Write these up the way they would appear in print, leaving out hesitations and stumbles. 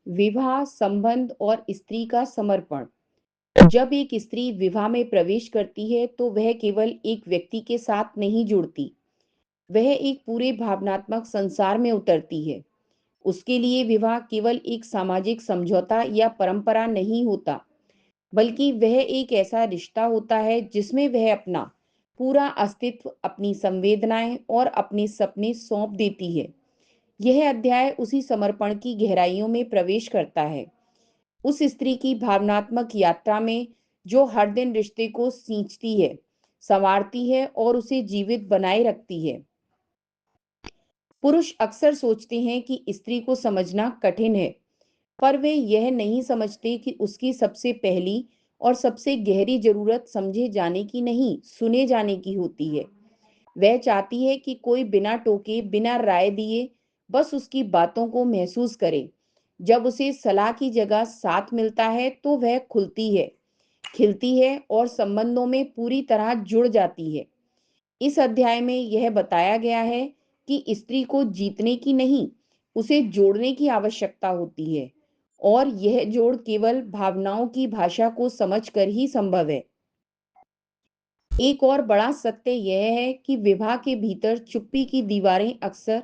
विवाह, संबंध और स्त्री का समर्पण। जब एक स्त्री विवाह में प्रवेश करती है, तो वह केवल एक व्यक्ति के साथ नहीं जुड़ती, वह एक पूरे भावनात्मक संसार में उतरती है। उसके लिए विवाह केवल एक सामाजिक समझौता या परंपरा नहीं होता, बल्कि वह एक ऐसा रिश्ता होता है जिसमें वह अपना पूरा अस्तित्व, अपनी संवेदनाएं और अपने सपने सौंप देती है। यह अध्याय उसी समर्पण की गहराइयों में प्रवेश करता है, उस स्त्री की भावनात्मक यात्रा में जो हर दिन रिश्ते को सींचती है, संवारती है और उसे जीवित बनाए रखती है। पुरुष अक्सर सोचते हैं कि स्त्री को समझना कठिन है, पर वे यह नहीं समझते कि उसकी सबसे पहली और सबसे गहरी जरूरत समझे जाने की नहीं, सुने जाने की होती है। वह चाहती है कि कोई बिना टोके, बिना राय दिए बस उसकी बातों को महसूस करे। जब उसे सलाह की जगह साथ मिलता है, तो वह खुलती है, खिलती है और संबंधों में पूरी तरह जुड़ जाती है। इस अध्याय में यह बताया गया है कि स्त्री को जीतने की नहीं, उसे जोड़ने की आवश्यकता होती है, और यह जोड़ केवल भावनाओं की भाषा को समझकर ही संभव है। एक और बड़ा सत्य यह है कि विवाह के भीतर चुप्पी की दीवारें अक्सर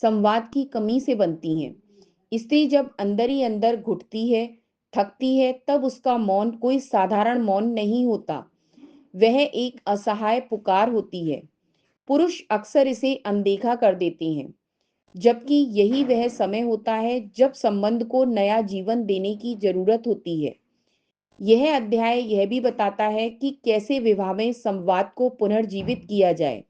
संवाद की कमी से बनती हैं। स्त्री जब अंदर ही अंदर घुटती है, थकती है, तब उसका मौन कोई साधारण मौन नहीं होता, वह एक असहाय पुकार होती है। पुरुष अक्सर इसे अनदेखा कर देते हैं, जबकि यही वह समय होता है जब संबंध को नया जीवन देने की जरूरत होती है। यह अध्याय यह भी बताता है कि कैसे विवाह में संवाद को पुनर्जीवित किया जाए,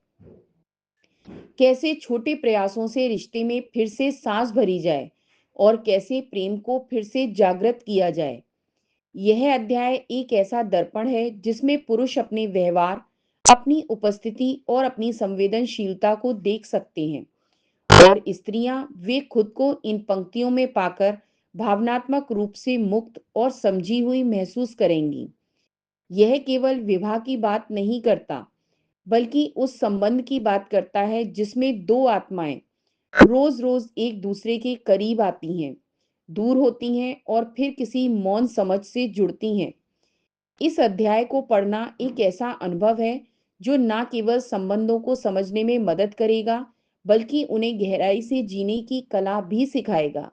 कैसे छोटे प्रयासों से रिश्ते में फिर से सांस भरी जाए और कैसे प्रेम को फिर से जागृत किया जाए। यह अध्याय एक ऐसा दर्पण है जिसमें पुरुष अपने व्यवहार, अपनी उपस्थिति और अपनी संवेदनशीलता को देख सकते हैं, और स्त्रियां वे खुद को इन पंक्तियों में पाकर भावनात्मक रूप से मुक्त और समझी हुई महसूस करेंगी। यह केवल विवाह की बात नहीं करता, बल्कि उस संबंध की बात करता है जिसमें दो आत्माएं रोज रोज एक दूसरे के करीब आती हैं, दूर होती हैं और फिर किसी मौन समझ से जुड़ती हैं। इस अध्याय को पढ़ना एक ऐसा अनुभव है जो ना केवल संबंधों को समझने में मदद करेगा, बल्कि उन्हें गहराई से जीने की कला भी सिखाएगा।